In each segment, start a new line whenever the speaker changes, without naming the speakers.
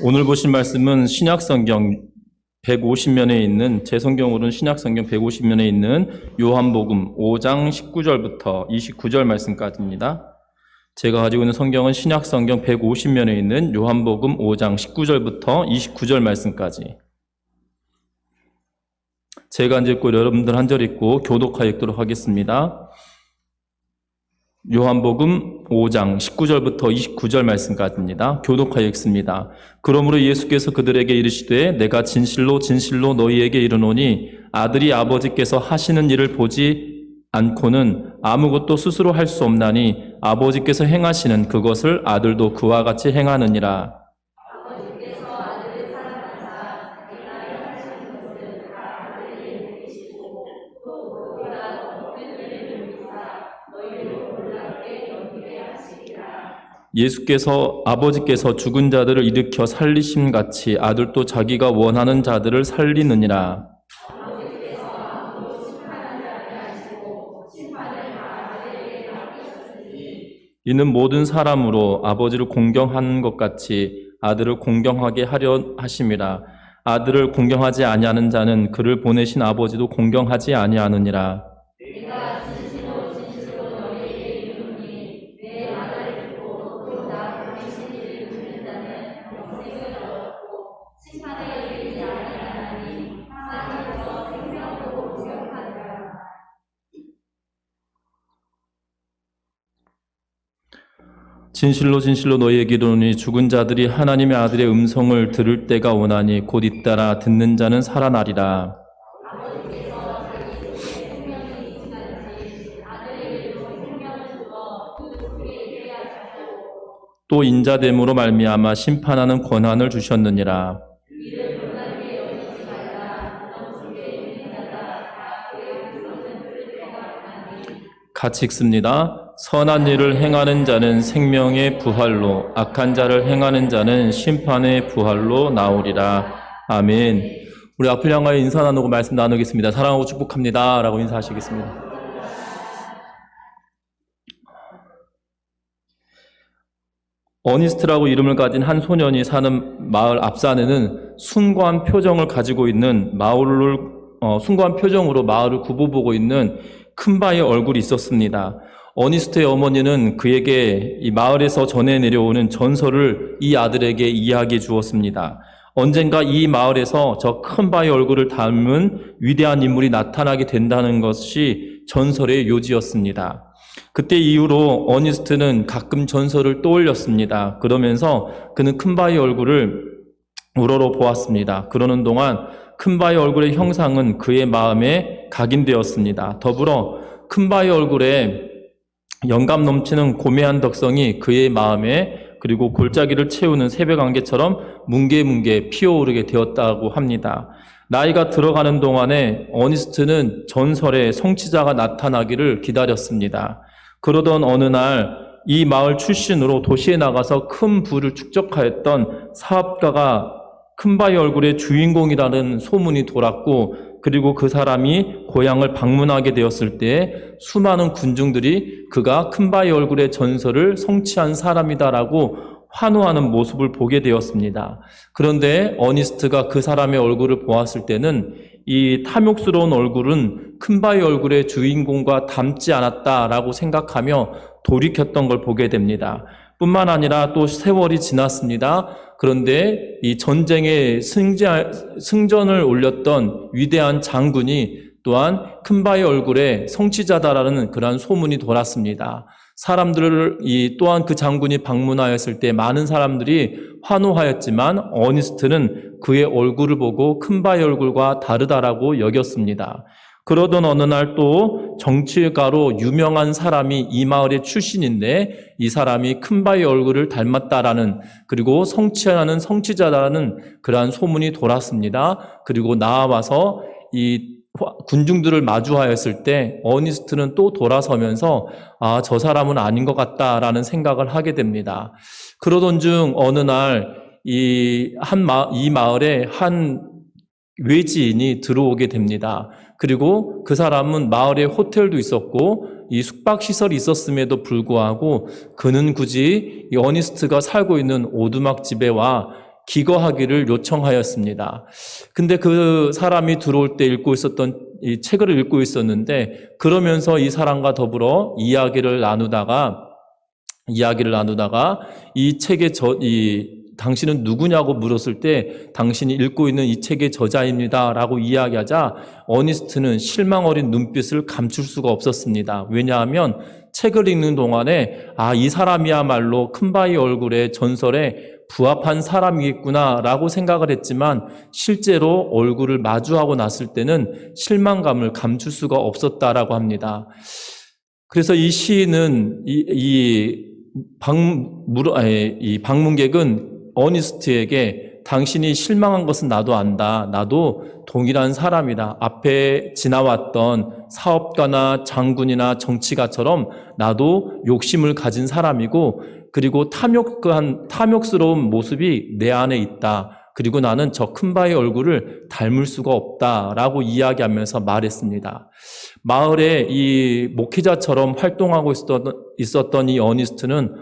오늘 보신 말씀은 신약성경 150면에 있는, 제 성경으로는 신약성경 150면에 있는 요한복음 5장 19절부터 29절 말씀까지입니다. 제가 가지고 있는 성경은 신약성경 150면에 있는 요한복음 5장 19절부터 29절 말씀까지. 제가 한 절 읽고 여러분들 한 절 읽고 교독하여 읽도록 하겠습니다. 요한복음 5장 19절부터 29절 말씀까지입니다. 교독하여 읽습니다. 그러므로 예수께서 그들에게 이르시되 내가 진실로 진실로 너희에게 이르노니 아들이 아버지께서 하시는 일을 보지 않고는 아무것도 스스로 할 수 없나니 아버지께서 행하시는 그것을 아들도 그와 같이 행하느니라. 예수께서 아버지께서 죽은 자들을 일으켜 살리심 같이 아들도 자기가 원하는 자들을 살리느니라. 이는 모든 사람으로 아버지를 공경하는 것 같이 아들을 공경하게 하려 하심이라. 아들을 공경하지 아니하는 자는 그를 보내신 아버지도 공경하지 아니하느니라. 진실로 진실로 너희에게 이르노니 죽은 자들이 하나님의 아들의 음성을 들을 때가 오나니 곧 잇따라 듣는 자는 살아나리라. 또 인자됨으로 말미암아 심판하는 권한을 주셨느니라. 같이 읽습니다. 선한 일을 행하는 자는 생명의 부활로, 악한 자를 행하는 자는 심판의 부활로 나오리라. 아멘. 우리 앞을 향하여 인사 나누고 말씀 나누겠습니다. 사랑하고 축복합니다 라고 인사하시겠습니다. 어니스트라고 이름을 가진 한 소년이 사는 마을 앞산에는 숭고한 표정을 가지고 있는 숭고한 표정으로 마을을 굽어보고 있는 큰바의 얼굴이 있었습니다. 어니스트의 어머니는 그에게 이 마을에서 전해 내려오는 전설을 이 아들에게 이야기해 주었습니다. 언젠가 이 마을에서 저 큰바의 얼굴을 닮은 위대한 인물이 나타나게 된다는 것이 전설의 요지였습니다. 그때 이후로 어니스트는 가끔 전설을 떠올렸습니다. 그러면서 그는 큰바의 얼굴을 우러러 보았습니다. 그러는 동안 큰바의 얼굴의 형상은 그의 마음에 각인되었습니다. 더불어 큰바의 얼굴에 영감 넘치는 고매한 덕성이 그의 마음에 그리고 골짜기를 채우는 새벽 안개처럼 뭉게뭉게 피어오르게 되었다고 합니다. 나이가 들어가는 동안에 어니스트는 전설의 성취자가 나타나기를 기다렸습니다. 그러던 어느 날 이 마을 출신으로 도시에 나가서 큰 부를 축적하였던 사업가가 큰바의 얼굴의 주인공이라는 소문이 돌았고, 그리고 그 사람이 고향을 방문하게 되었을 때 수많은 군중들이 그가 큰바의 얼굴의 전설을 성취한 사람이다라고 환호하는 모습을 보게 되었습니다. 그런데 어니스트가 그 사람의 얼굴을 보았을 때는 이 탐욕스러운 얼굴은 큰바의 얼굴의 주인공과 닮지 않았다라고 생각하며 돌이켰던 걸 보게 됩니다. 뿐만 아니라 또 세월이 지났습니다. 그런데 이 전쟁에 승전을 올렸던 위대한 장군이 또한 큰바의 얼굴에 성취자다라는 그러한 소문이 돌았습니다. 사람들을 또한 그 장군이 방문하였을 때 많은 사람들이 환호하였지만 어니스트는 그의 얼굴을 보고 큰바의 얼굴과 다르다라고 여겼습니다. 그러던 어느 날 또 정치가로 유명한 사람이 이 마을의 출신인데 이 사람이 큰바의 얼굴을 닮았다라는, 그리고 성취하는 성취자다라는 그러한 소문이 돌았습니다. 그리고 나와서 이 군중들을 마주하였을 때 어니스트는 또 돌아서면서 저 사람은 아닌 것 같다라는 생각을 하게 됩니다. 그러던 중 어느 날 이 마을에 한 외지인이 들어오게 됩니다. 그리고 그 사람은 마을에 호텔도 있었고 이 숙박시설이 있었음에도 불구하고 그는 굳이 이 어니스트가 살고 있는 오두막 집에 와 기거하기를 요청하였습니다. 근데 그 사람이 들어올 때 읽고 있었던 이 책을 읽고 있었는데, 그러면서 이 사람과 더불어 이야기를 나누다가 이 책의 당신은 누구냐고 물었을 때 당신이 읽고 있는 이 책의 저자입니다 라고 이야기하자 어니스트는 실망 어린 눈빛을 감출 수가 없었습니다. 왜냐하면 책을 읽는 동안에 이 사람이야말로 큰바위 얼굴의 전설에 부합한 사람이겠구나 라고 생각을 했지만 실제로 얼굴을 마주하고 났을 때는 실망감을 감출 수가 없었다라고 합니다. 그래서 이 시인은 이 방문객은 어니스트에게 당신이 실망한 것은 나도 안다. 나도 동일한 사람이다. 앞에 지나왔던 사업가나 장군이나 정치가처럼 나도 욕심을 가진 사람이고, 그리고 탐욕스러운 모습이 내 안에 있다. 그리고 나는 저 큰바의 얼굴을 닮을 수가 없다라고 이야기하면서 말했습니다. 마을에 이 목회자처럼 활동하고 있었던 이 어니스트는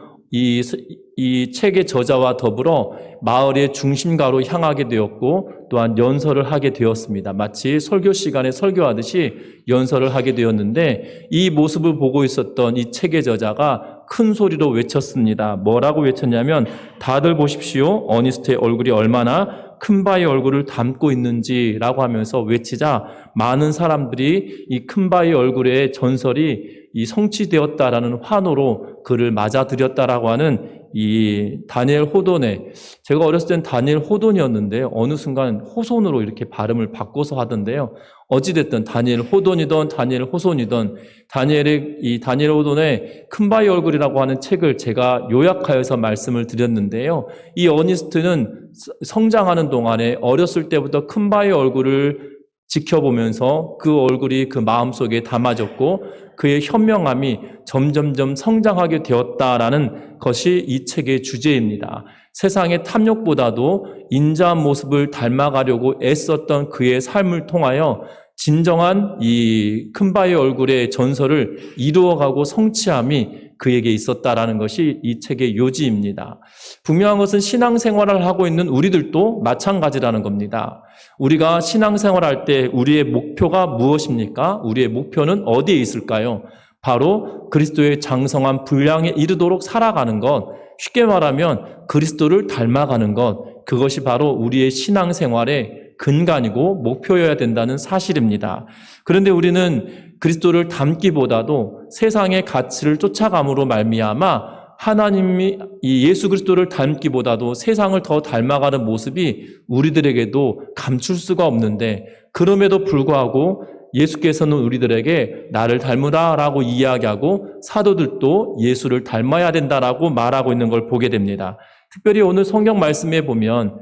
이 책의 저자와 더불어 마을의 중심가로 향하게 되었고, 또한 연설을 하게 되었습니다. 마치 설교 시간에 설교하듯이 연설을 하게 되었는데, 이 모습을 보고 있었던 이 책의 저자가 큰 소리로 외쳤습니다. 뭐라고 외쳤냐면, 다들 보십시오. 어니스트의 얼굴이 얼마나 큰바의 얼굴을 담고 있는지라고 하면서 외치자 많은 사람들이 이 큰바의 얼굴의 전설이 성취되었다라는 환호로 그를 맞아들였다라고 하는 이 다니엘 호돈의, 제가 어렸을 땐 다니엘 호돈이었는데 어느 순간 호손으로 이렇게 발음을 바꿔서 하던데요. 어찌됐든 다니엘 호돈이든 다니엘 호손이든 다니엘 호돈의 큰바위 얼굴이라고 하는 책을 제가 요약하여서 말씀을 드렸는데요. 이 어니스트는 성장하는 동안에 어렸을 때부터 큰바위 얼굴을 지켜보면서 그 얼굴이 그 마음속에 담아졌고, 그의 현명함이 점점점 성장하게 되었다라는 것이 이 책의 주제입니다. 세상의 탐욕보다도 인자한 모습을 닮아가려고 애썼던 그의 삶을 통하여 진정한 이 큰바의 얼굴의 전설을 이루어가고 성취함이 그에게 있었다라는 것이 이 책의 요지입니다. 분명한 것은 신앙생활을 하고 있는 우리들도 마찬가지라는 겁니다. 우리가 신앙생활할 때 우리의 목표가 무엇입니까? 우리의 목표는 어디에 있을까요? 바로 그리스도의 장성한 분량에 이르도록 살아가는 것, 쉽게 말하면 그리스도를 닮아가는 것, 그것이 바로 우리의 신앙생활의 근간이고 목표여야 된다는 사실입니다. 그런데 우리는 그리스도를 닮기보다도 세상의 가치를 쫓아감으로 말미암아 하나님이 이 예수 그리스도를 닮기보다도 세상을 더 닮아가는 모습이 우리들에게도 감출 수가 없는데, 그럼에도 불구하고 예수께서는 우리들에게 나를 닮으라라고 이야기하고 사도들도 예수를 닮아야 된다라고 말하고 있는 걸 보게 됩니다. 특별히 오늘 성경 말씀에 보면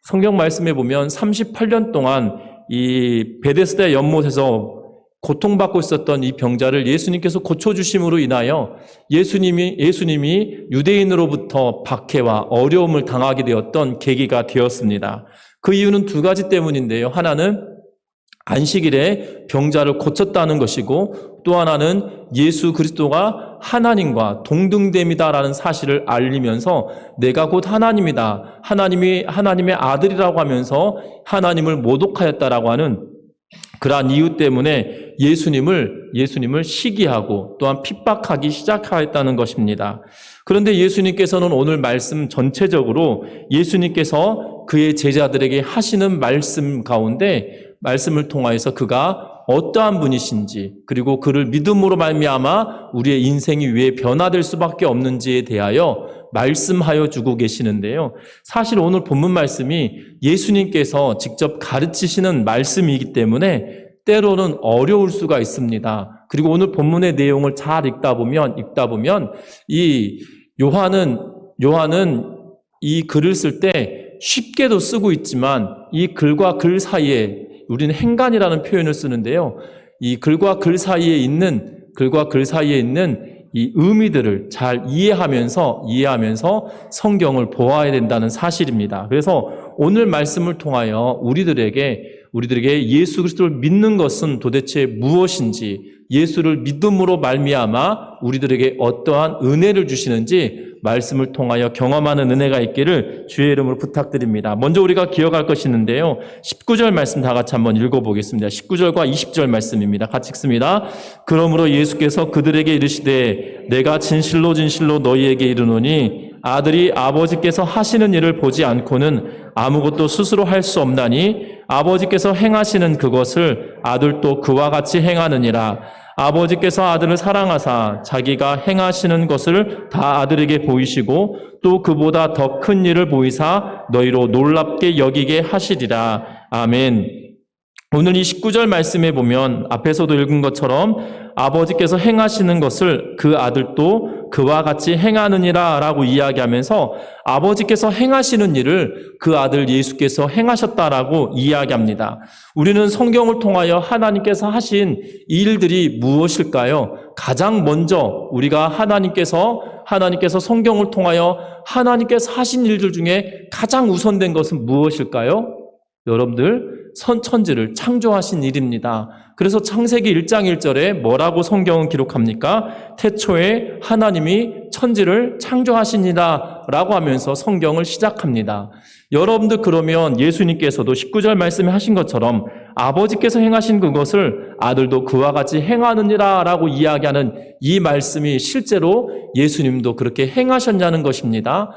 38년 동안 이 베데스다 연못에서 고통받고 있었던 이 병자를 예수님께서 고쳐주심으로 인하여 예수님이 유대인으로부터 박해와 어려움을 당하게 되었던 계기가 되었습니다. 그 이유는 두 가지 때문인데요. 하나는 안식일에 병자를 고쳤다는 것이고, 또 하나는 예수 그리스도가 하나님과 동등됨이다라는 사실을 알리면서 내가 곧 하나님이다, 하나님의 아들이라고 하면서 하나님을 모독하였다라고 하는 그러한 이유 때문에 예수님을 시기하고 또한 핍박하기 시작하였다는 것입니다. 그런데 예수님께서는 오늘 말씀 전체적으로 예수님께서 그의 제자들에게 하시는 말씀 가운데 말씀을 통하여서 그가 어떠한 분이신지, 그리고 그를 믿음으로 말미암아 우리의 인생이 왜 변화될 수밖에 없는지에 대하여 말씀하여 주고 계시는데요. 사실 오늘 본문 말씀이 예수님께서 직접 가르치시는 말씀이기 때문에 때로는 어려울 수가 있습니다. 그리고 오늘 본문의 내용을 잘 읽다 보면 이 요한은 이 글을 쓸 때 쉽게도 쓰고 있지만 이 글과 글 사이에 우리는 행간이라는 표현을 쓰는데요. 이 글과 글 사이에 있는 이 의미들을 잘 이해하면서 성경을 보아야 된다는 사실입니다. 그래서 오늘 말씀을 통하여 우리들에게 우리들에게 예수 그리스도를 믿는 것은 도대체 무엇인지, 예수를 믿음으로 말미암아 우리들에게 어떠한 은혜를 주시는지 말씀을 통하여 경험하는 은혜가 있기를 주의 이름으로 부탁드립니다. 먼저 우리가 기억할 것이 있는데요. 19절 말씀 다 같이 한번 읽어보겠습니다. 19절과 20절 말씀입니다. 같이 읽습니다. 그러므로 예수께서 그들에게 이르시되 내가 진실로 진실로 너희에게 이르노니 아들이 아버지께서 하시는 일을 보지 않고는 아무것도 스스로 할 수 없나니 아버지께서 행하시는 그것을 아들도 그와 같이 행하느니라. 아버지께서 아들을 사랑하사 자기가 행하시는 것을 다 아들에게 보이시고 또 그보다 더 큰 일을 보이사 너희로 놀랍게 여기게 하시리라. 아멘. 오늘 이 19절 말씀에 보면 앞에서도 읽은 것처럼 아버지께서 행하시는 것을 그 아들도 그와 같이 행하느니라 라고 이야기하면서 아버지께서 행하시는 일을 그 아들 예수께서 행하셨다라고 이야기합니다. 우리는 성경을 통하여 하나님께서 하신 일들이 무엇일까요? 가장 먼저 우리가 하나님께서 성경을 통하여 하나님께서 하신 일들 중에 가장 우선된 것은 무엇일까요? 여러분들, 천지를 창조하신 일입니다. 그래서 창세기 1장 1절에 뭐라고 성경은 기록합니까? 태초에 하나님이 천지를 창조하시니라 라고 하면서 성경을 시작합니다. 여러분들, 그러면 예수님께서도 19절 말씀에 하신 것처럼 아버지께서 행하신 그것을 아들도 그와 같이 행하느니라 라고 이야기하는 이 말씀이 실제로 예수님도 그렇게 행하셨냐는 것입니다.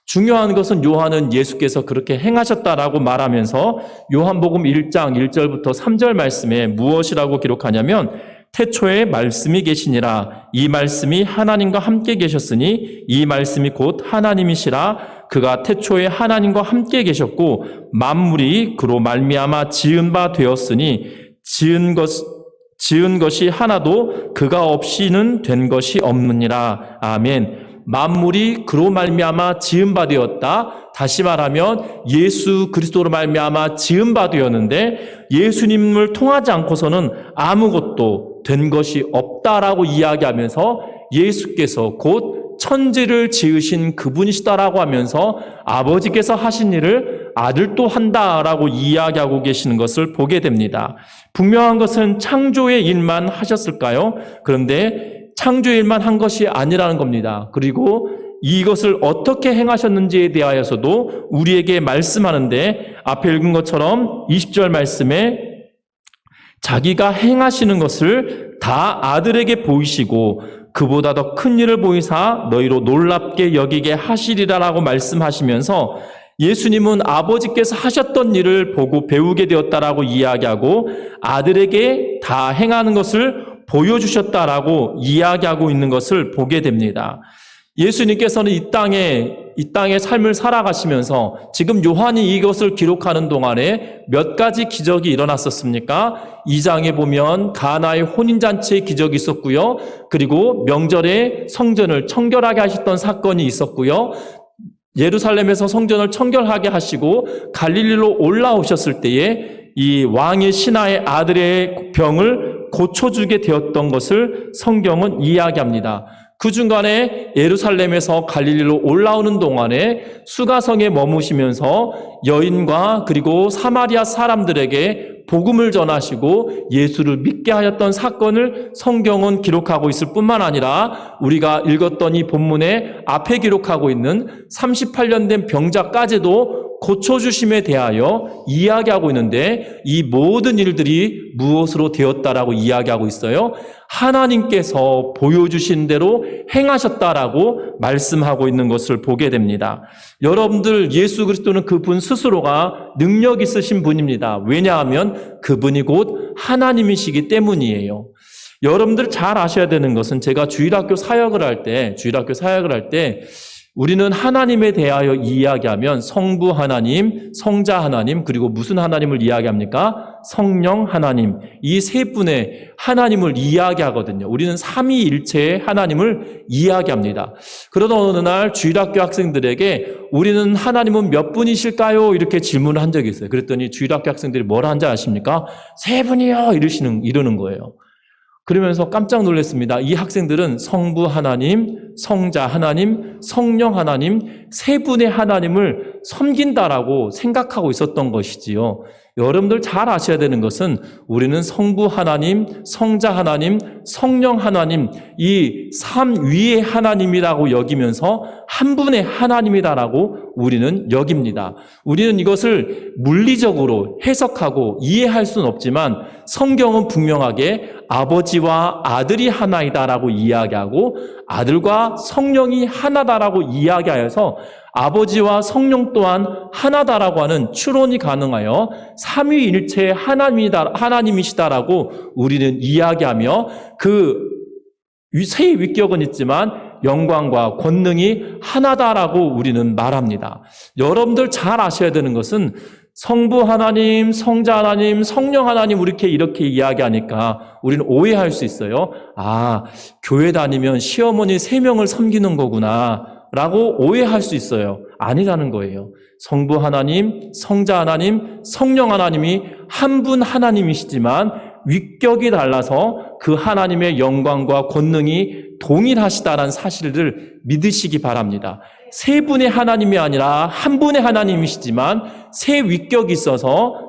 중요한 것은 요한은 예수께서 그렇게 행하셨다라고 말하면서 요한복음 1장 1절부터 3절 말씀에 무엇이라고 기록하냐면 태초에 말씀이 계시니라. 이 말씀이 하나님과 함께 계셨으니 이 말씀이 곧 하나님이시라. 그가 태초에 하나님과 함께 계셨고 만물이 그로 말미암아 지은 바 되었으니 지은 것이 하나도 그가 없이는 된 것이 없느니라. 아멘. 만물이 그로 말미암아 지은 바 되었다. 다시 말하면 예수 그리스도로 말미암아 지은 바 되었는데 예수님을 통하지 않고서는 아무것도 된 것이 없다라고 이야기하면서 예수께서 곧 천지를 지으신 그분이시다라고 하면서 아버지께서 하신 일을 아들도 한다라고 이야기하고 계시는 것을 보게 됩니다. 분명한 것은 창조의 일만 하셨을까요? 그런데 창조의 일만 한 것이 아니라는 겁니다. 그리고 이것을 어떻게 행하셨는지에 대하여서도 우리에게 말씀하는데 앞에 읽은 것처럼 20절 말씀에 자기가 행하시는 것을 다 아들에게 보이시고 그보다 더 큰 일을 보이사 너희로 놀랍게 여기게 하시리라라고 말씀하시면서 예수님은 아버지께서 하셨던 일을 보고 배우게 되었다라고 이야기하고 아들에게 다 행하는 것을 보여주셨다라고 이야기하고 있는 것을 보게 됩니다. 예수님께서는 이 땅의 삶을 살아가시면서 지금 요한이 이것을 기록하는 동안에 몇 가지 기적이 일어났었습니까? 2장에 보면 가나의 혼인잔치의 기적이 있었고요. 그리고 명절에 성전을 청결하게 하셨던 사건이 있었고요. 예루살렘에서 성전을 청결하게 하시고 갈릴리로 올라오셨을 때에 이 왕의 신하의 아들의 병을 고쳐주게 되었던 것을 성경은 이야기합니다. 그 중간에 예루살렘에서 갈릴리로 올라오는 동안에 수가성에 머무시면서 여인과 그리고 사마리아 사람들에게 복음을 전하시고 예수를 믿게 하였던 사건을 성경은 기록하고 있을 뿐만 아니라 우리가 읽었던 이 본문에 앞에 기록하고 있는 38년 된 병자까지도 고쳐주심에 대하여 이야기하고 있는데 이 모든 일들이 무엇으로 되었다라고 이야기하고 있어요? 하나님께서 보여주신 대로 행하셨다라고 말씀하고 있는 것을 보게 됩니다. 여러분들, 예수 그리스도는 그분 스스로가 능력 있으신 분입니다. 왜냐하면 그분이 곧 하나님이시기 때문이에요. 여러분들 잘 아셔야 되는 것은 제가 주일학교 사역을 할 때 우리는 하나님에 대하여 이야기하면 성부 하나님, 성자 하나님, 그리고 무슨 하나님을 이야기합니까? 성령 하나님. 이 세 분의 하나님을 이야기하거든요. 우리는 삼위일체의 하나님을 이야기합니다. 그러던 어느 날 주일학교 학생들에게 우리는 하나님은 몇 분이실까요? 이렇게 질문을 한 적이 있어요. 그랬더니 주일학교 학생들이 뭐라 한지 아십니까? 세 분이요! 이러는 거예요. 그러면서 깜짝 놀랐습니다. 이 학생들은 성부 하나님, 성자 하나님, 성령 하나님, 세 분의 하나님을 섬긴다라고 생각하고 있었던 것이지요. 여러분들 잘 아셔야 되는 것은 우리는 성부 하나님, 성자 하나님, 성령 하나님, 이 삼위의 하나님이라고 여기면서 한 분의 하나님이다라고 우리는 여깁니다. 우리는 이것을 물리적으로 해석하고 이해할 수는 없지만 성경은 분명하게 아버지와 아들이 하나이다라고 이야기하고 아들과 성령이 하나다라고 이야기하여서 아버지와 성령 또한 하나다라고 하는 추론이 가능하여 삼위일체의 하나님이시다라고 우리는 이야기하며 그 세 위격은 있지만 영광과 권능이 하나다라고 우리는 말합니다. 여러분들 잘 아셔야 되는 것은 성부 하나님, 성자 하나님, 성령 하나님 이렇게 이야기하니까 우리는 오해할 수 있어요. 아, 교회 다니면 시어머니 3명을 섬기는 거구나 라고 오해할 수 있어요. 아니라는 거예요. 성부 하나님, 성자 하나님, 성령 하나님이 한 분 하나님이시지만 위격이 달라서 그 하나님의 영광과 권능이 동일하시다라는 사실을 믿으시기 바랍니다. 세 분의 하나님이 아니라 한 분의 하나님이시지만 세 위격이 있어서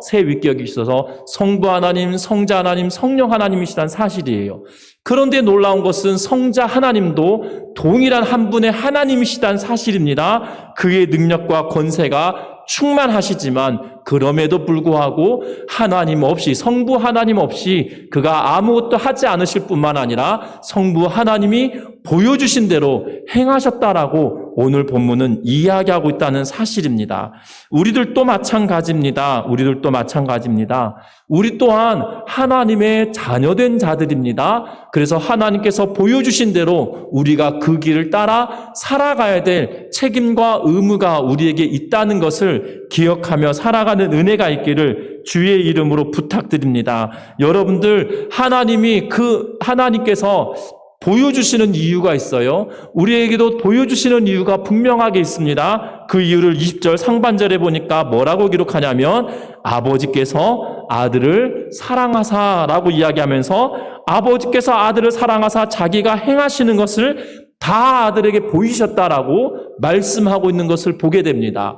성부 하나님, 성자 하나님, 성령 하나님이시다는 사실이에요. 그런데 놀라운 것은 성자 하나님도 동일한 한 분의 하나님이시다는 사실입니다. 그의 능력과 권세가 충만하시지만 그럼에도 불구하고 하나님 없이, 성부 하나님 없이 그가 아무것도 하지 않으실 뿐만 아니라 성부 하나님이 보여주신 대로 행하셨다라고 오늘 본문은 이야기하고 있다는 사실입니다. 우리들도 마찬가지입니다. 우리 또한 하나님의 자녀된 자들입니다. 그래서 하나님께서 보여주신 대로 우리가 그 길을 따라 살아가야 될 책임과 의무가 우리에게 있다는 것을 기억하며 살아가는 은혜가 있기를 주의 이름으로 부탁드립니다. 여러분들, 하나님께서 보여주시는 이유가 있어요. 우리에게도 보여주시는 이유가 분명하게 있습니다. 그 이유를 20절 상반절에 보니까 뭐라고 기록하냐면 아버지께서 아들을 사랑하사라고 이야기하면서 아버지께서 아들을 사랑하사 자기가 행하시는 것을 다 아들에게 보이셨다라고 말씀하고 있는 것을 보게 됩니다.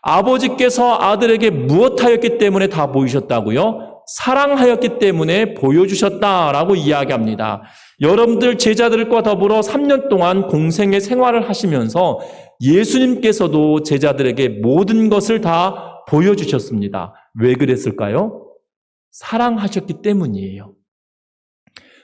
아버지께서 아들에게 무엇하였기 때문에 다 보이셨다고요? 사랑하였기 때문에 보여주셨다라고 이야기합니다. 여러분들 제자들과 더불어 3년 동안 공생의 생활을 하시면서 예수님께서도 제자들에게 모든 것을 다 보여주셨습니다. 왜 그랬을까요? 사랑하셨기 때문이에요.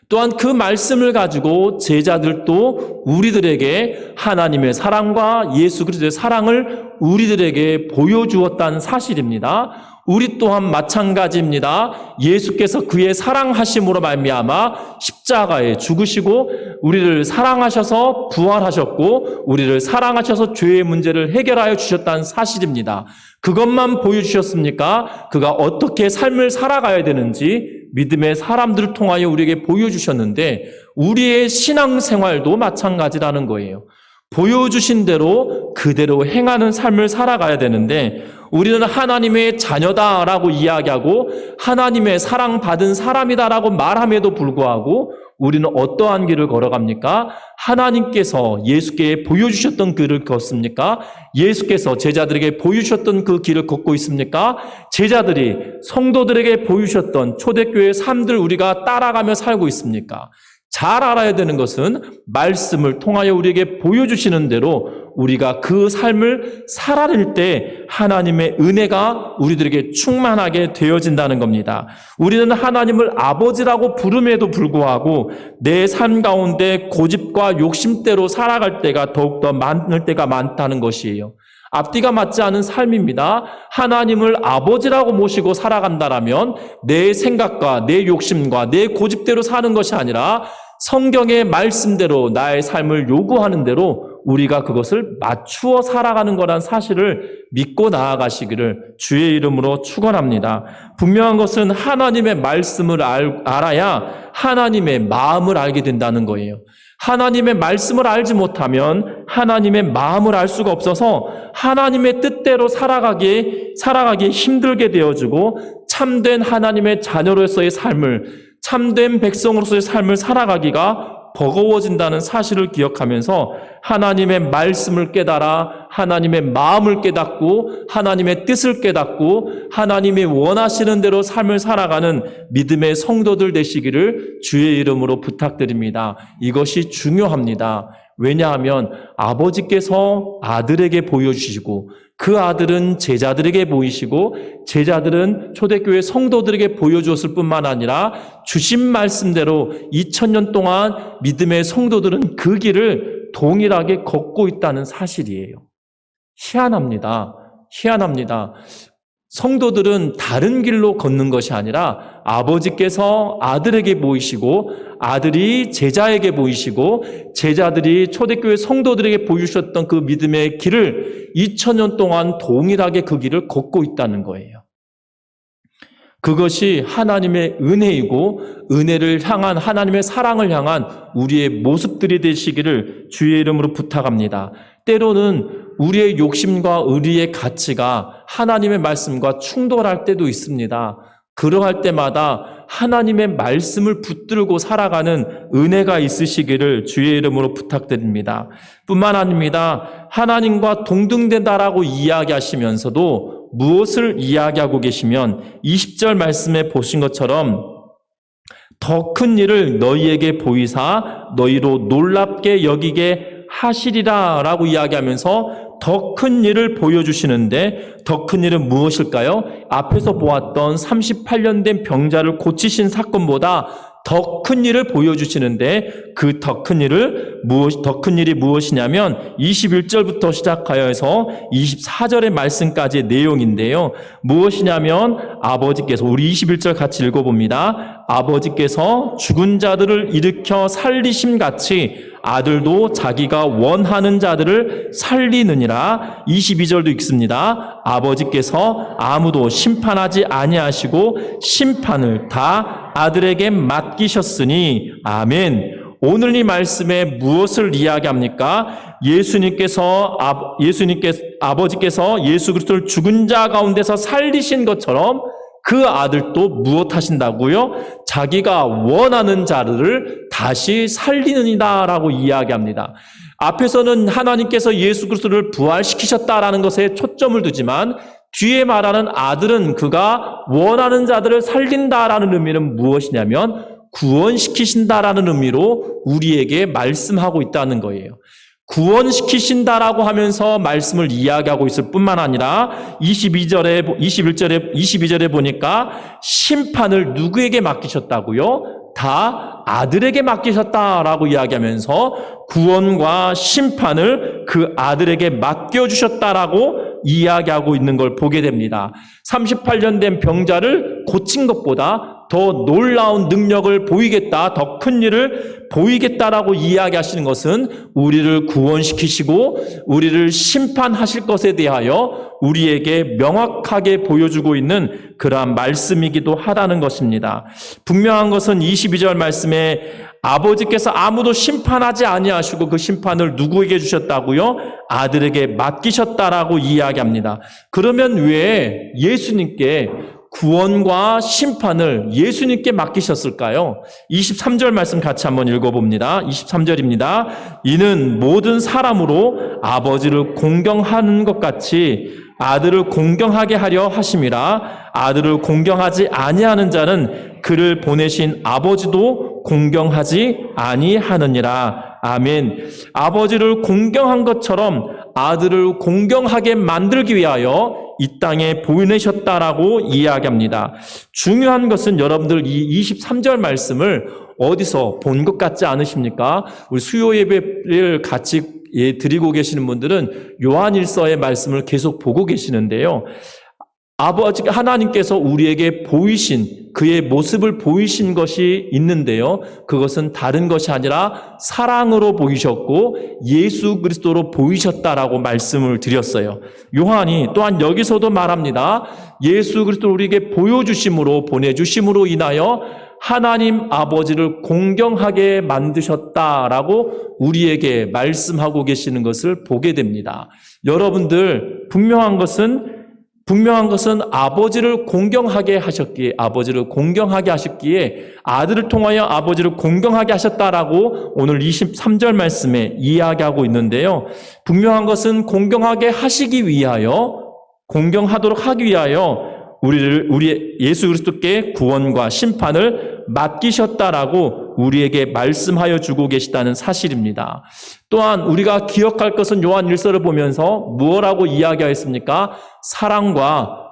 또한 그 말씀을 가지고 제자들도 우리들에게 하나님의 사랑과 예수 그리스도의 사랑을 우리들에게 보여주었다는 사실입니다. 우리 또한 마찬가지입니다. 예수께서 그의 사랑하심으로 말미암아 십자가에 죽으시고 우리를 사랑하셔서 부활하셨고 우리를 사랑하셔서 죄의 문제를 해결하여 주셨다는 사실입니다. 그것만 보여주셨습니까? 그가 어떻게 삶을 살아가야 되는지 믿음의 사람들을 통하여 우리에게 보여주셨는데 우리의 신앙생활도 마찬가지라는 거예요. 보여주신 대로 그대로 행하는 삶을 살아가야 되는데 우리는 하나님의 자녀다라고 이야기하고 하나님의 사랑받은 사람이다라고 말함에도 불구하고 우리는 어떠한 길을 걸어갑니까? 하나님께서 예수께 보여주셨던 길을 걷습니까? 예수께서 제자들에게 보여주셨던 그 길을 걷고 있습니까? 제자들이 성도들에게 보여주셨던 초대교회 삶들 우리가 따라가며 살고 있습니까? 잘 알아야 되는 것은 말씀을 통하여 우리에게 보여주시는 대로 우리가 그 삶을 살아낼 때 하나님의 은혜가 우리들에게 충만하게 되어진다는 겁니다. 우리는 하나님을 아버지라고 부름에도 불구하고 내 삶 가운데 고집과 욕심대로 살아갈 때가 더욱더 많을 때가 많다는 것이에요. 앞뒤가 맞지 않은 삶입니다. 하나님을 아버지라고 모시고 살아간다라면 내 생각과 내 욕심과 내 고집대로 사는 것이 아니라 성경의 말씀대로 나의 삶을 요구하는 대로 우리가 그것을 맞추어 살아가는 거란 사실을 믿고 나아가시기를 주의 이름으로 축원합니다. 분명한 것은 하나님의 말씀을 알아야 하나님의 마음을 알게 된다는 거예요. 하나님의 말씀을 알지 못하면 하나님의 마음을 알 수가 없어서 하나님의 뜻대로 살아가기 힘들게 되어지고 참된 하나님의 자녀로서의 삶을 참된 백성으로서의 삶을 살아가기가 버거워진다는 사실을 기억하면서 하나님의 말씀을 깨달아 하나님의 마음을 깨닫고 하나님의 뜻을 깨닫고 하나님이 원하시는 대로 삶을 살아가는 믿음의 성도들 되시기를 주의 이름으로 부탁드립니다. 이것이 중요합니다. 왜냐하면 아버지께서 아들에게 보여주시고 그 아들은 제자들에게 보이시고 제자들은 초대교회 성도들에게 보여주었을 뿐만 아니라 주신 말씀대로 2000년 동안 믿음의 성도들은 그 길을 동일하게 걷고 있다는 사실이에요. 희한합니다. 희한합니다. 성도들은 다른 길로 걷는 것이 아니라 아버지께서 아들에게 보이시고 아들이 제자에게 보이시고 제자들이 초대교회 성도들에게 보여주셨던 그 믿음의 길을 2000년 동안 동일하게 그 길을 걷고 있다는 거예요. 그것이 하나님의 은혜이고 은혜를 향한 하나님의 사랑을 향한 우리의 모습들이 되시기를 주의 이름으로 부탁합니다. 때로는 우리의 욕심과 의리의 가치가 하나님의 말씀과 충돌할 때도 있습니다. 그러할 때마다 하나님의 말씀을 붙들고 살아가는 은혜가 있으시기를 주의 이름으로 부탁드립니다. 뿐만 아닙니다. 하나님과 동등된다라고 이야기하시면서도 무엇을 이야기하고 계시면 20절 말씀에 보신 것처럼 더 큰 일을 너희에게 보이사 너희로 놀랍게 여기게 하시리라 라고 이야기하면서 더 큰 일을 보여주시는데 더 큰 일은 무엇일까요? 앞에서 보았던 38년 된 병자를 고치신 사건보다 더 큰 일을 보여주시는데 그 더 큰 일이 무엇이냐면 21절부터 시작하여서 24절의 말씀까지의 내용인데요. 무엇이냐면 아버지께서 우리 21절 같이 읽어봅니다. 아버지께서 죽은 자들을 일으켜 살리심 같이 아들도 자기가 원하는 자들을 살리느니라. 22절도 읽습니다. 아버지께서 아무도 심판하지 아니하시고 심판을 다 아들에게 맡기셨으니 아멘. 오늘 이 말씀에 무엇을 이야기합니까? 아버지께서 예수 그리스도를 죽은 자 가운데서 살리신 것처럼 그 아들도 무엇 하신다고요? 자기가 원하는 자들을 다시 살리느니라라고 이야기합니다. 앞에서는 하나님께서 예수 그리스도를 부활시키셨다라는 것에 초점을 두지만 뒤에 말하는 아들은 그가 원하는 자들을 살린다라는 의미는 무엇이냐면 구원시키신다라는 의미로 우리에게 말씀하고 있다는 거예요. 구원시키신다라고 하면서 말씀을 이야기하고 있을 뿐만 아니라 22절에 보니까 심판을 누구에게 맡기셨다고요? 다 아들에게 맡기셨다라고 이야기하면서 구원과 심판을 그 아들에게 맡겨주셨다라고 이야기하고 있는 걸 보게 됩니다. 38년 된 병자를 고친 것보다 더 놀라운 능력을 보이겠다, 더 큰 일을 보이겠다라고 이야기하시는 것은 우리를 구원시키시고 우리를 심판하실 것에 대하여 우리에게 명확하게 보여주고 있는 그러한 말씀이기도 하다는 것입니다. 분명한 것은 22절 말씀에 아버지께서 아무도 심판하지 아니하시고 그 심판을 누구에게 주셨다고요? 아들에게 맡기셨다라고 이야기합니다. 그러면 왜 예수님께 구원과 심판을 예수님께 맡기셨을까요? 23절 말씀 같이 한번 읽어봅니다. 23절입니다. 이는 모든 사람으로 아버지를 공경하는 것 같이 아들을 공경하게 하려 하심이라. 아들을 공경하지 아니하는 자는 그를 보내신 아버지도 공경하지 아니하느니라. 아멘. 아버지를 공경한 것처럼 아들을 공경하게 만들기 위하여 이 땅에 보내셨다라고 이야기합니다. 중요한 것은 여러분들 이 23절 말씀을 어디서 본 것 같지 않으십니까? 우리 수요 예배를 같이 드리고 계시는 분들은 요한일서의 말씀을 계속 보고 계시는데요. 아버지 하나님께서 우리에게 보이신 그의 모습을 보이신 것이 있는데요. 그것은 다른 것이 아니라 사랑으로 보이셨고 예수 그리스도로 보이셨다라고 말씀을 드렸어요. 요한이 또한 여기서도 말합니다. 예수 그리스도를 우리에게 보여주심으로 보내주심으로 인하여 하나님 아버지를 공경하게 만드셨다라고 우리에게 말씀하고 계시는 것을 보게 됩니다. 여러분들 분명한 것은 분명한 것은 아버지를 공경하게 하셨기에 아들을 통하여 아버지를 공경하게 하셨다라고 오늘 23절 말씀에 이야기하고 있는데요. 분명한 것은 공경하도록 하기 위하여 우리 예수 그리스도께 구원과 심판을 맡기셨다라고 우리에게 말씀하여 주고 계시다는 사실입니다. 또한 우리가 기억할 것은 요한 1서를 보면서 무엇라고 이야기하였습니까? 사랑과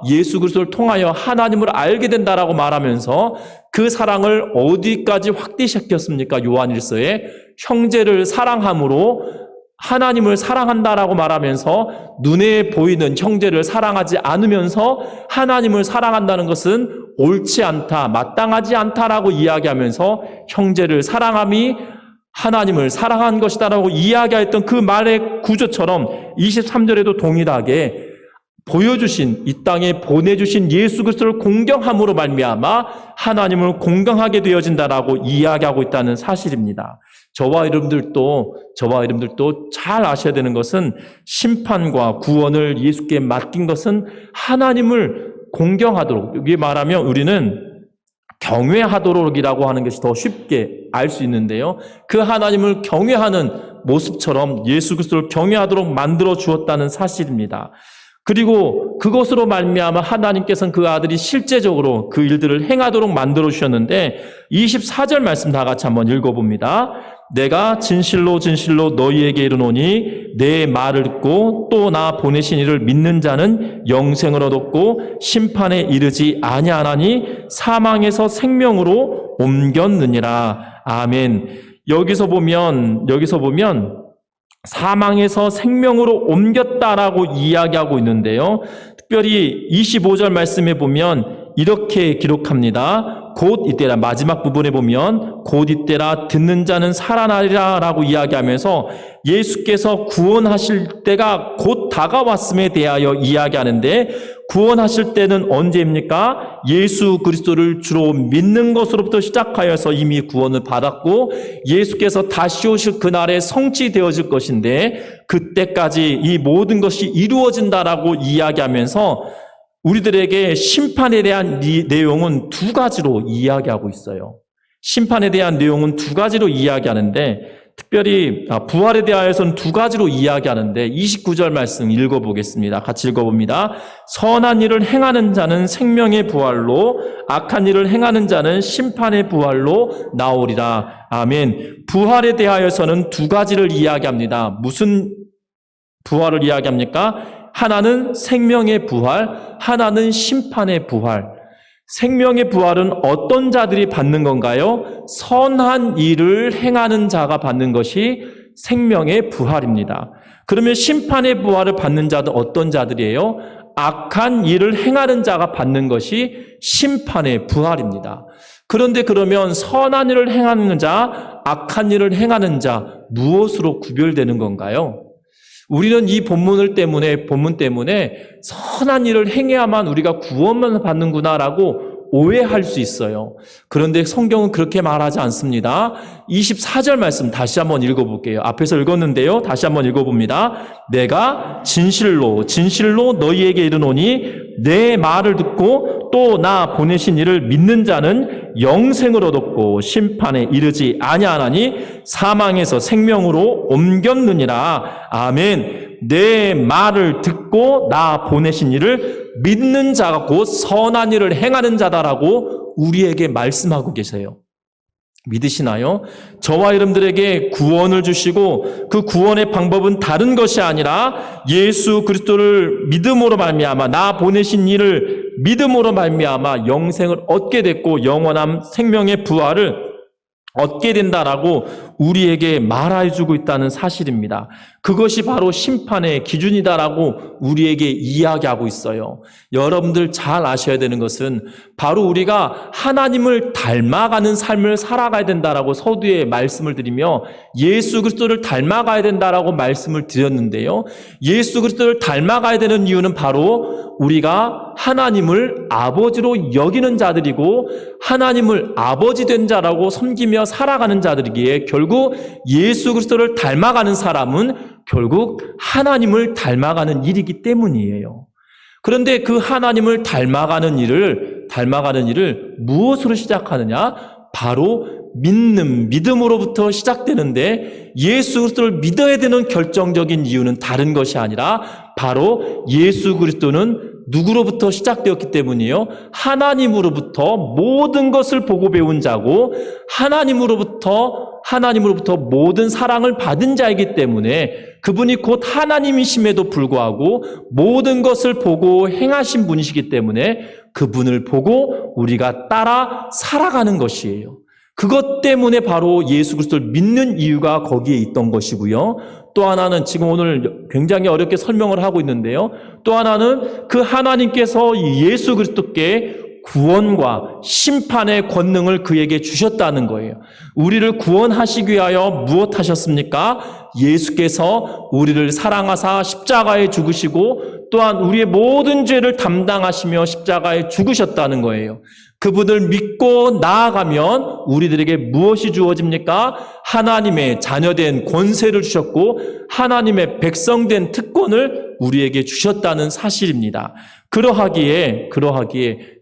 예수 그리스도를 통하여 하나님을 알게 된다라고 말하면서 그 사랑을 어디까지 확대시켰습니까? 요한 1서에 형제를 사랑함으로 하나님을 사랑한다라고 말하면서 눈에 보이는 형제를 사랑하지 않으면서 하나님을 사랑한다는 것은 옳지 않다, 마땅하지 않다라고 이야기하면서 형제를 사랑함이 하나님을 사랑한 것이다라고 이야기했던 그 말의 구조처럼 23절에도 동일하게 보여주신, 이 땅에 보내주신 예수 그리스도를 공경함으로 말미암아 하나님을 공경하게 되어진다라고 이야기하고 있다는 사실입니다. 저와 여러분들도 잘 아셔야 되는 것은 심판과 구원을 예수께 맡긴 것은 하나님을 공경하도록, 여기 말하면 우리는 경외하도록이라고 하는 것이 더 쉽게 알 수 있는데요. 그 하나님을 경외하는 모습처럼 예수 그리스도를 경외하도록 만들어 주었다는 사실입니다. 그리고 그것으로 말미암아 하나님께서는 그 아들이 실제적으로 그 일들을 행하도록 만들어 주셨는데 24절 말씀 다 같이 한번 읽어봅니다. 내가 진실로 너희에게 이르노니 내 말을 듣고 또 나 보내신 이를 믿는 자는 영생을 얻었고 심판에 이르지 아니하나니 사망에서 생명으로 옮겼느니라. 아멘. 여기서 보면 사망에서 생명으로 옮겼다라고 이야기하고 있는데요. 특별히 25절 말씀에 보면 이렇게 기록합니다. 곧 이때라, 마지막 부분에 보면 곧 이때라 듣는 자는 살아나리라 라고 이야기하면서 예수께서 구원하실 때가 곧 다가왔음에 대하여 이야기하는데, 구원하실 때는 언제입니까? 예수 그리스도를 주로 믿는 것으로부터 시작하여서 이미 구원을 받았고 예수께서 다시 오실 그날에 성취되어질 것인데, 그때까지 이 모든 것이 이루어진다라고 이야기하면서 우리들에게 심판에 대한 내용은 두 가지로 이야기하고 있어요. 심판에 대한 내용은 두 가지로 이야기하는데, 특별히 부활에 대하여서는 두 가지로 이야기하는데 29절 말씀 읽어보겠습니다. 같이 읽어봅니다. 선한 일을 행하는 자는 생명의 부활로, 악한 일을 행하는 자는 심판의 부활로 나오리라. 아멘. 부활에 대하여서는 두 가지를 이야기합니다. 무슨 부활을 이야기합니까? 하나는 생명의 부활, 하나는 심판의 부활. 생명의 부활은 어떤 자들이 받는 건가요? 선한 일을 행하는 자가 받는 것이 생명의 부활입니다. 그러면 심판의 부활을 받는 자는 어떤 자들이에요? 악한 일을 행하는 자가 받는 것이 심판의 부활입니다. 그런데 그러면 선한 일을 행하는 자, 악한 일을 행하는 자, 무엇으로 구별되는 건가요? 우리는 이 본문 때문에 선한 일을 행해야만 우리가 구원만 받는구나라고 오해할 수 있어요. 그런데 성경은 그렇게 말하지 않습니다. 24절 말씀 다시 한번 읽어볼게요. 앞에서 읽었는데요. 다시 한번 읽어봅니다. 내가 진실로 너희에게 이르노니 내 말을 듣고 또 나 보내신 이를 믿는 자는 영생을 얻었고 심판에 이르지 아니하나니 사망에서 생명으로 옮겼느니라. 아멘. 내 말을 듣고 나 보내신 이를 믿는 자가 곧 선한 일을 행하는 자다라고 우리에게 말씀하고 계세요. 믿으시나요? 저와 여러분들에게 구원을 주시고 그 구원의 방법은 다른 것이 아니라 예수 그리스도를 믿음으로 말미암아, 나 보내신 이를 믿음으로 말미암아 영생을 얻게 됐고 영원한 생명의 부활을 얻게 된다라고 우리에게 말해주고 있다는 사실입니다. 그것이 바로 심판의 기준이다라고 우리에게 이야기하고 있어요. 여러분들 잘 아셔야 되는 것은 바로 우리가 하나님을 닮아가는 삶을 살아가야 된다라고 서두에 말씀을 드리며 예수 그리스도를 닮아가야 된다라고 말씀을 드렸는데요. 예수 그리스도를 닮아가야 되는 이유는 바로 우리가 하나님을 아버지로 여기는 자들이고 하나님을 아버지 된 자라고 섬기며 살아가는 자들이기에 결국 예수 그리스도를 닮아가는 사람은 결국 하나님을 닮아가는 일이기 때문이에요. 그런데 그 하나님을 닮아가는 일을 무엇으로 시작하느냐? 바로 믿음으로부터 시작되는데, 예수 그리스도를 믿어야 되는 결정적인 이유는 다른 것이 아니라 바로 예수 그리스도는 누구로부터 시작되었기 때문이에요. 하나님으로부터 모든 것을 보고 배운 자고 하나님으로부터 모든 사랑을 받은 자이기 때문에, 그분이 곧 하나님이심에도 불구하고 모든 것을 보고 행하신 분이시기 때문에 그분을 보고 우리가 따라 살아가는 것이에요. 그것 때문에 바로 예수 그리스도를 믿는 이유가 거기에 있던 것이고요. 또 하나는, 지금 오늘 굉장히 어렵게 설명을 하고 있는데요, 또 하나는 그 하나님께서 예수 그리스도께 구원과 심판의 권능을 그에게 주셨다는 거예요. 우리를 구원하시기 위하여 무엇 하셨습니까? 예수께서 우리를 사랑하사 십자가에 죽으시고 또한 우리의 모든 죄를 담당하시며 십자가에 죽으셨다는 거예요. 그분을 믿고 나아가면 우리들에게 무엇이 주어집니까? 하나님의 자녀된 권세를 주셨고 하나님의 백성된 특권을 우리에게 주셨다는 사실입니다. 그러하기에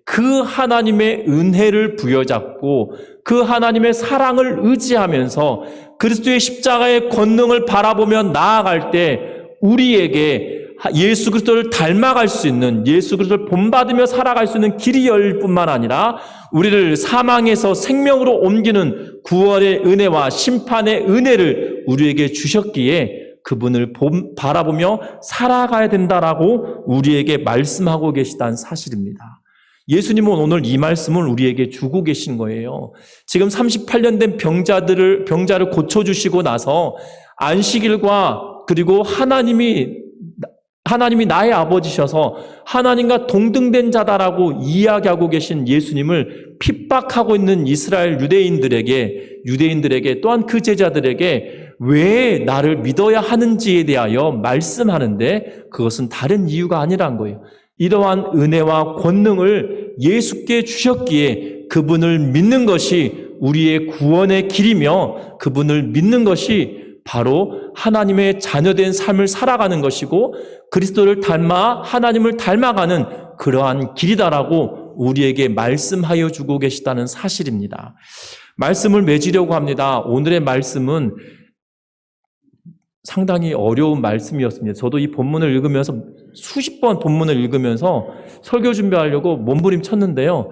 그 하나님의 은혜를 부여잡고 그 하나님의 사랑을 의지하면서 그리스도의 십자가의 권능을 바라보며 나아갈 때 우리에게 예수 그리스도를 닮아갈 수 있는, 예수 그리스도를 본받으며 살아갈 수 있는 길이 열릴 뿐만 아니라 우리를 사망에서 생명으로 옮기는 구원의 은혜와 심판의 은혜를 우리에게 주셨기에 그분을 바라보며 살아가야 된다라고 우리에게 말씀하고 계시다는 사실입니다. 예수님은 오늘 이 말씀을 우리에게 주고 계신 거예요. 지금 38년 된 병자를 고쳐주시고 나서 안식일과 그리고 하나님이 나의 아버지셔서 하나님과 동등된 자다라고 이야기하고 계신 예수님을 핍박하고 있는 이스라엘 유대인들에게 또한 그 제자들에게 왜 나를 믿어야 하는지에 대하여 말씀하는데, 그것은 다른 이유가 아니란 거예요. 이러한 은혜와 권능을 예수께 주셨기에 그분을 믿는 것이 우리의 구원의 길이며, 그분을 믿는 것이 바로 하나님의 자녀된 삶을 살아가는 것이고 그리스도를 닮아 하나님을 닮아가는 그러한 길이다라고 우리에게 말씀하여 주고 계시다는 사실입니다. 말씀을 맺으려고 합니다. 오늘의 말씀은 상당히 어려운 말씀이었습니다. 저도 이 본문을 읽으면서 수십 번 본문을 읽으면서 설교 준비하려고 몸부림쳤는데요.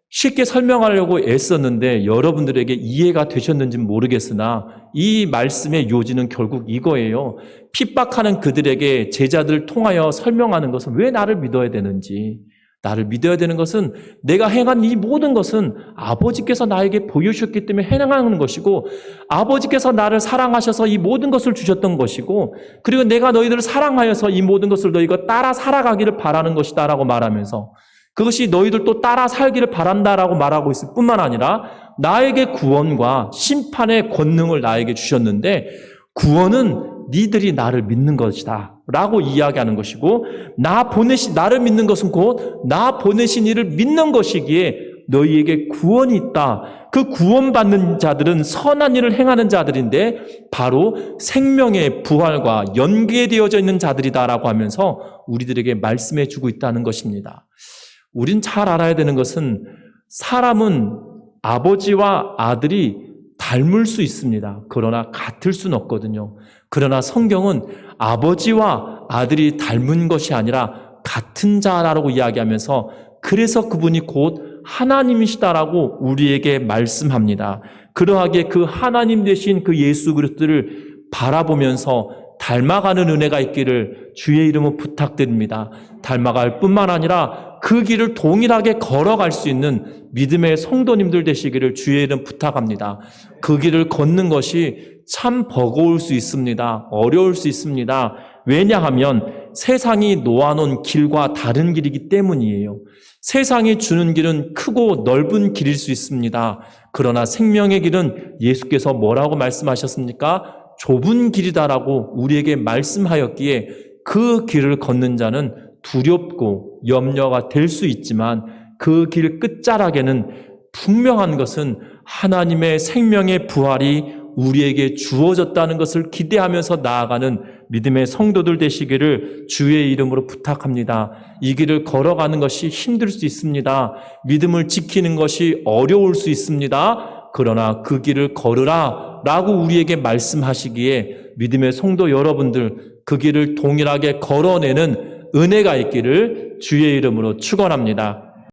쉽게 설명하려고 애썼는데 여러분들에게 이해가 되셨는지는 모르겠으나 이 말씀의 요지는 결국 이거예요. 핍박하는 그들에게 제자들을 통하여 설명하는 것은 왜 나를 믿어야 되는지, 나를 믿어야 되는 것은 내가 행한 이 모든 것은 아버지께서 나에게 보여주셨기 때문에 행하는 것이고 아버지께서 나를 사랑하셔서 이 모든 것을 주셨던 것이고 그리고 내가 너희들을 사랑하여서 이 모든 것을 너희가 따라 살아가기를 바라는 것이다 라고 말하면서 그것이 너희들도 따라 살기를 바란다라고 말하고 있을 뿐만 아니라 나에게 구원과 심판의 권능을 나에게 주셨는데 구원은 니들이 나를 믿는 것이다 라고 이야기하는 것이고 나를 믿는 것은 곧 나 보내신 이를 믿는 것이기에 너희에게 구원이 있다. 그 구원받는 자들은 선한 일을 행하는 자들인데 바로 생명의 부활과 연계되어져 있는 자들이다라고 하면서 우리들에게 말씀해 주고 있다는 것입니다. 우린 잘 알아야 되는 것은 사람은 아버지와 아들이 닮을 수 있습니다. 그러나 같을 수는 없거든요. 그러나 성경은 아버지와 아들이 닮은 것이 아니라 같은 자라고 이야기하면서 그래서 그분이 곧 하나님이시다라고 우리에게 말씀합니다. 그러하기에 그 하나님 되신 그 예수 그리스도를 바라보면서 닮아가는 은혜가 있기를 주의 이름으로 부탁드립니다. 닮아갈 뿐만 아니라 그 길을 동일하게 걸어갈 수 있는 믿음의 성도님들 되시기를 주의 이름 부탁합니다. 그 길을 걷는 것이 참 버거울 수 있습니다. 어려울 수 있습니다. 왜냐하면 세상이 놓아놓은 길과 다른 길이기 때문이에요. 세상이 주는 길은 크고 넓은 길일 수 있습니다. 그러나 생명의 길은 예수께서 뭐라고 말씀하셨습니까? 좁은 길이다라고 우리에게 말씀하였기에 그 길을 걷는 자는 두렵고 염려가 될 수 있지만 그 길 끝자락에는 분명한 것은 하나님의 생명의 부활이 우리에게 주어졌다는 것을 기대하면서 나아가는 믿음의 성도들 되시기를 주의 이름으로 부탁합니다. 이 길을 걸어가는 것이 힘들 수 있습니다. 믿음을 지키는 것이 어려울 수 있습니다. 그러나 그 길을 걸으라 라고 우리에게 말씀하시기에 믿음의 성도 여러분들 그 길을 동일하게 걸어내는 은혜가 있기를 주의 이름으로 축원합니다.